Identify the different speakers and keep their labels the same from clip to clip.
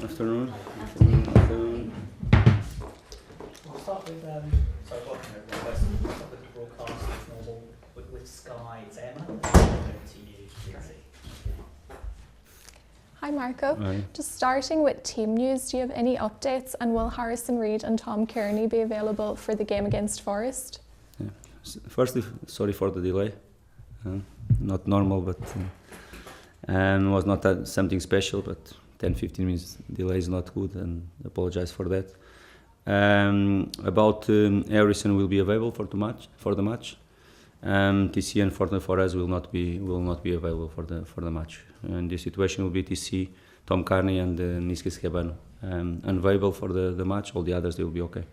Speaker 1: Afternoon.
Speaker 2: We'll start with, sorry, welcome everyone. We'll start with the broadcast as normal with Sky. It's Emma. Over to you, Lindsay.
Speaker 3: Hi Marco.
Speaker 1: Hi.
Speaker 3: Just starting with team news, do you have any updates, and will Harrison Reid and Tom Cairney be available for the game against Forest?
Speaker 1: Yeah. Firstly, sorry for the delay. Not normal, but was not something special, but 10-15 minutes delay is not good, and apologize for that. About Harrison will be available for the match. TC unfortunately for us will not be available for the match. And the situation will be TC, Tom Cairney and Niskis Cabano unavailable for the match. All the others, they will be okay.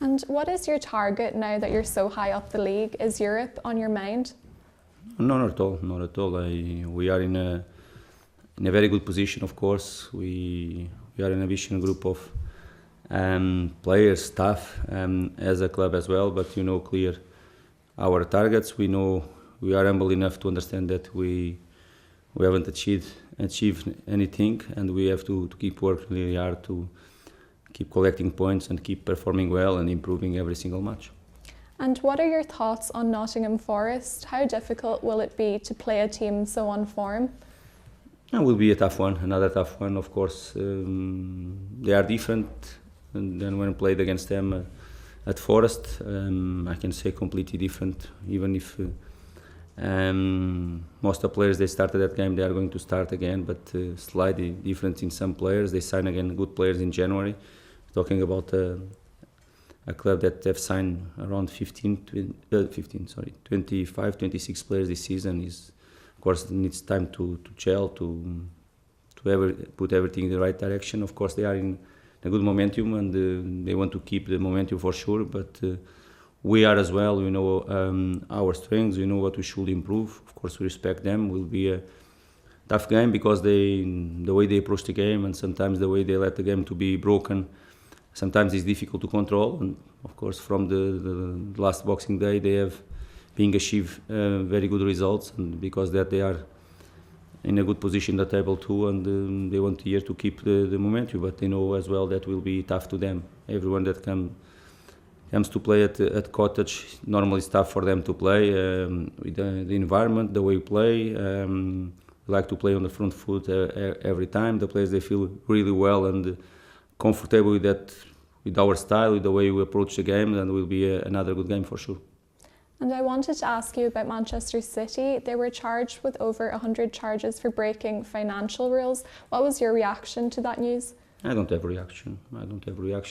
Speaker 3: And what is your target now that you're so high up the league? Is Europe on your mind?
Speaker 1: No, not at all. Not at all. We are in a very good position. Of course, we are in a vision group of players, staff, as a club as well. But clear our targets. We know we are humble enough to understand that we haven't achieved anything, and we have to keep working really hard to keep collecting points and keep performing well and improving every single match.
Speaker 3: And what are your thoughts on Nottingham Forest? How difficult will it be to play a team so on form?
Speaker 1: It will be a tough one, another tough one, of course. They are different than when I played against them at Forest. I can say completely different, even if most of the players they started that game, they are going to start again, but slightly different in some players. They sign again good players in January. Talking about a club that have signed around 25, 26 players this season. Of course, it needs time to gel, to put everything in the right direction. Of course, they are in a good momentum, and they want to keep the momentum for sure, but we are as well. We know our strengths, we know what we should improve. Of course, we respect them. It will be a tough game because the way they approach the game, and sometimes the way they let the game to be broken, sometimes it's difficult to control. And of course, from the last Boxing Day, they have been achieved very good results, and because that they are in a good position at the table too, and they want here to keep the momentum. But they know as well that will be tough to them. Everyone that comes to play at Cottage, normally it's tough for them to play with the environment, the way we play. We like to play on the front foot every time. The players, they feel really well and comfortable with that, with our style, with the way we approach the game, and it will be another good game for sure.
Speaker 3: And I wanted to ask you about Manchester City. They were charged with over 100 charges for breaking financial rules. What was your reaction to that news?
Speaker 1: I don't have a reaction.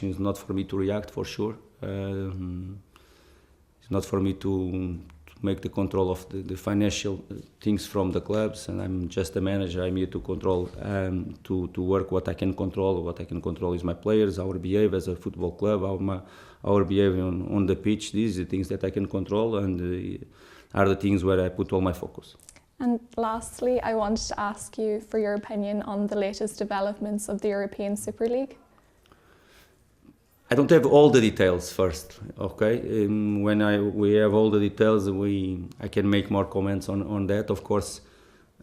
Speaker 1: It's not for me to react, for sure. It's not for me to make the control of the financial things from the clubs, and I'm just a manager. I'm here to control, to work what I can control. What I can control is my players, our behavior as a football club, our behavior on the pitch. These are the things that I can control, and are the things where I put all my focus.
Speaker 3: And lastly, I wanted to ask you for your opinion on the latest developments of the European Super League.
Speaker 1: I don't have all the details first, okay? When we have all the details, I can make more comments on that. Of course,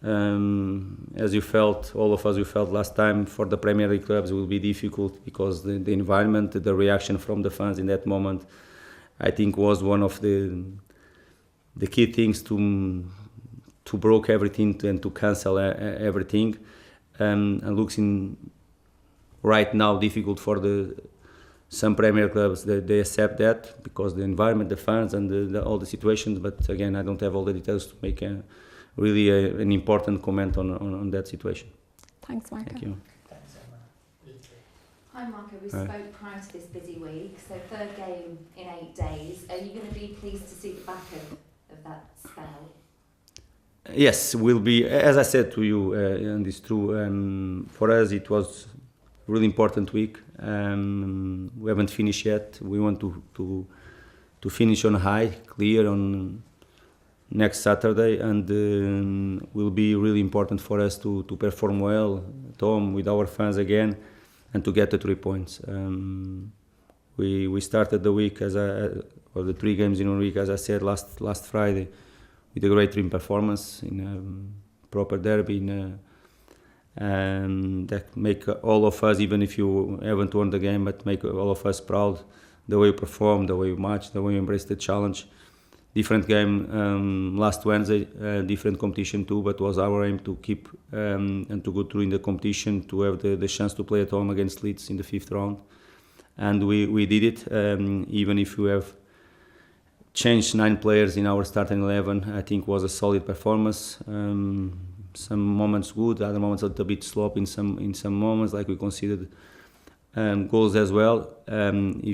Speaker 1: as you felt, all of us, we felt last time, for the Premier League clubs it will be difficult because the environment, the reaction from the fans in that moment, I think was one of the key things to broke everything and to cancel everything. And looks in right now difficult for some Premier clubs. They accept that because the environment, the fans, and all the situations. But again, I don't have all the details to make an important comment on that situation.
Speaker 3: Thanks, Marco.
Speaker 1: Thank you.
Speaker 2: Thanks, Emma. Lindsay.
Speaker 4: Hi Marco, we spoke prior to this busy week, so third game in 8 days. Are you going to be pleased to see the back of that spell?
Speaker 1: Yes, will be. As I said to you, and it's true. For us, it was a really important week. We haven't finished yet. We want to finish on high, clear on next Saturday, and will be really important for us to perform well at home with our fans again, and to get the 3 points. We started the week or the 3 games in 1 week, as I said last Friday, with a great team performance in a proper derby, and that make all of us, even if you haven't won the game, but make all of us proud. The way you perform, the way you match, the way you embrace the challenge. Different game last Wednesday, different competition too, but was our aim to keep and to go through in the competition, to have the chance to play at home against Leeds in the 5th round. And we did it, even if we have changed 9 players in our starting 11. I think was a solid performance. Some moments good, other moments a little bit slow in some moments, like we conceded goals as well. Even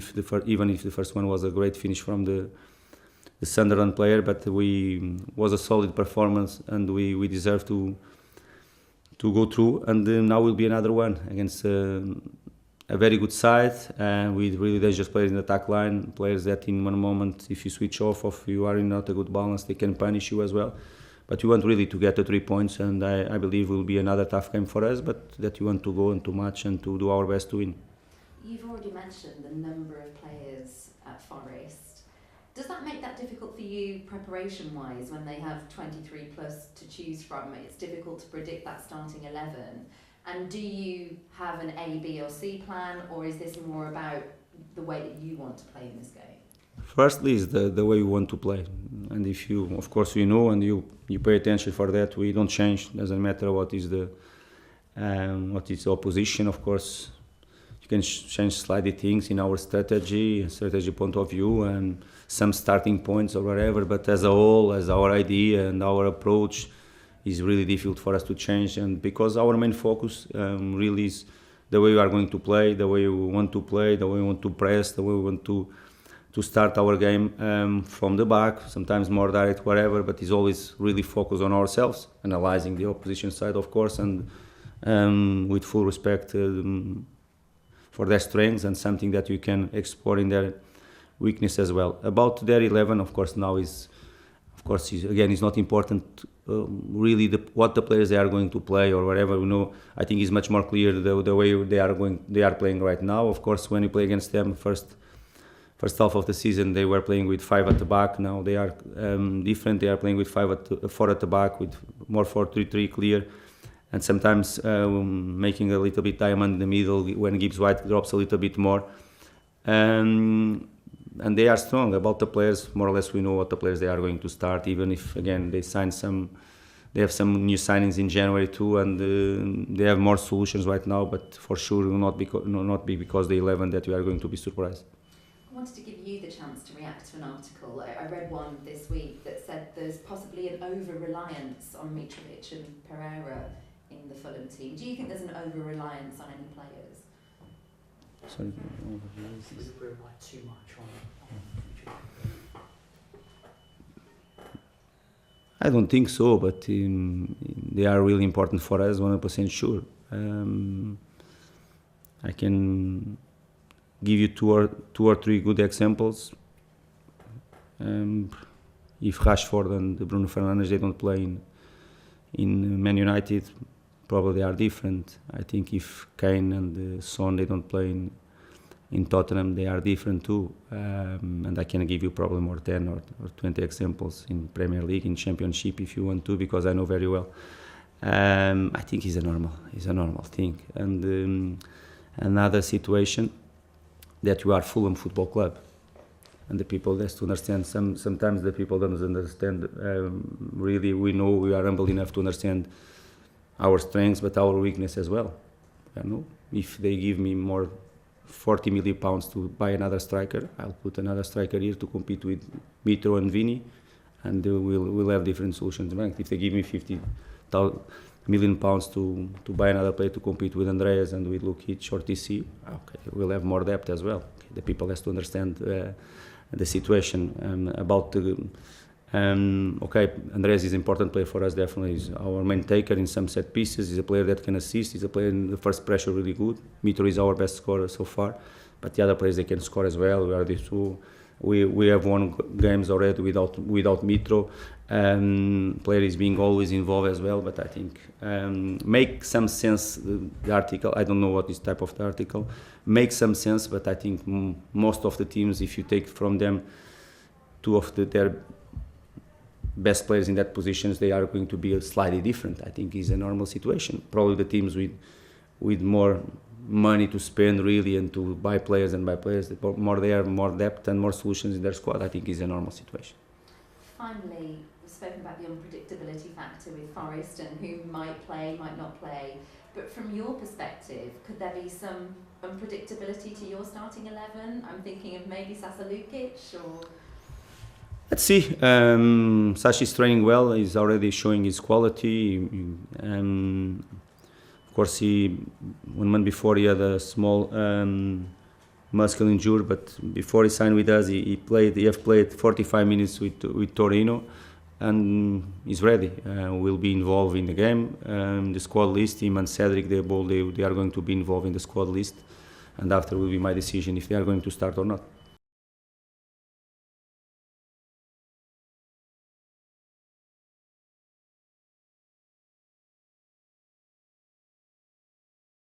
Speaker 1: if the first one was a great finish from the Sunderland player, but was a solid performance, and we deserve to go through. And now will be another one against a very good side, with really dangerous players in the attack line, players that in one moment, if you switch off, or if you are in not a good balance, they can punish you as well. But you want really to get the 3 points, and I believe will be another tough game for us, but that you want to go and to match and to do our best to win.
Speaker 4: You've already mentioned the number of players at Forest. Does that make that difficult for you preparation-wise when they have 23 plus to choose from? It's difficult to predict that starting 11. And do you have an A, B or C plan, or is this more about the way that you want to play in this game?
Speaker 1: Firstly is the way you want to play. And if you, of course, you know and you pay attention for that, we don't change. Doesn't matter what is the opposition, of course. You can change slightly things in our strategy point of view, and some starting points or whatever, but as a whole, as our idea and our approach is really difficult for us to change. And because our main focus really is the way we are going to play, the way we want to play, the way we want to press, the way we want to start our game from the back, sometimes more direct, whatever, but is always really focused on ourselves, analyzing the opposition side, of course, and with full respect for their strengths and something that you can explore in their weakness as well. About their 11, of course, now is not important really what the players they are going to play or whatever. You know, I think it's much more clear the way they are playing right now. Of course, when you play against them first half of the season, they were playing with 5 at the back. Now they are different. They are playing with 4 at the back, with more 4-3-3 clear, and sometimes making a little bit diamond in the middle when Gibbs White drops a little bit more. And they are strong. About the players, more or less we know what the players they are going to start, even if again they have some new signings in January too, and they have more solutions right now, but for sure will not be because the 11 that we are going to be surprised.
Speaker 4: I wanted to give you the chance to react to an article. I read one this week that said there's possibly an over-reliance on Mitrović and Pereira in the Fulham team. Do you think there's an over-reliance on any players?
Speaker 1: Sorry.
Speaker 2: We rely too much on
Speaker 1: I don't think so, but they are really important for us, 100% sure. I can give you two or three good examples. If Rashford and Bruno Fernandes they don't play in Man United, probably they are different. I think if Kane and Son they don't play in Tottenham, they are different too. And I can give you probably more 10 or 20 examples in Premier League, in Championship if you want to, because I know very well. I think it's a normal thing. And another situation that you are Fulham Football Club, and the people has to understand. Sometimes the people don't understand. Really, we know we are humble enough to understand our strengths, but our weakness as well. You know, if they give me more 40 million pounds to buy another striker, I'll put another striker here to compete with Mitro and Vini, and we'll have different solutions. If they give me 50 million pounds to buy another player to compete with Andreas and with Lukic or TC, okay, we'll have more depth as well. Okay, the people has to understand the situation about the. Okay, Andreas is an important player for us. Definitely, he's our main taker in some set pieces. He's a player that can assist. He's a player in the first pressure really good. Mitro is our best scorer so far, but the other players they can score as well. We are the two. We have won games already without Mitro. Player is being always involved as well. But I think make some sense. The article, I don't know what is type of the article, makes some sense. But I think most of the teams, if you take from them two of their best players in that positions, they are going to be slightly different. I think it's a normal situation. Probably the teams with more money to spend really and to buy players, the more they have more depth and more solutions in their squad, I think is a normal situation.
Speaker 4: Finally, we've spoken about the unpredictability factor with Forest and who might play, might not play. But from your perspective, could there be some unpredictability to your starting 11? I'm thinking of maybe Sasa Lukic or...
Speaker 1: Let's see. Sashi is training well. He's already showing his quality. Of course, 1 month before he had a small muscle injury, but before he signed with us, he have played 45 minutes with Torino, and he's ready. Will be involved in the game. The squad list, him and Cedric, they are going to be involved in the squad list, and after will be my decision if they are going to start or not.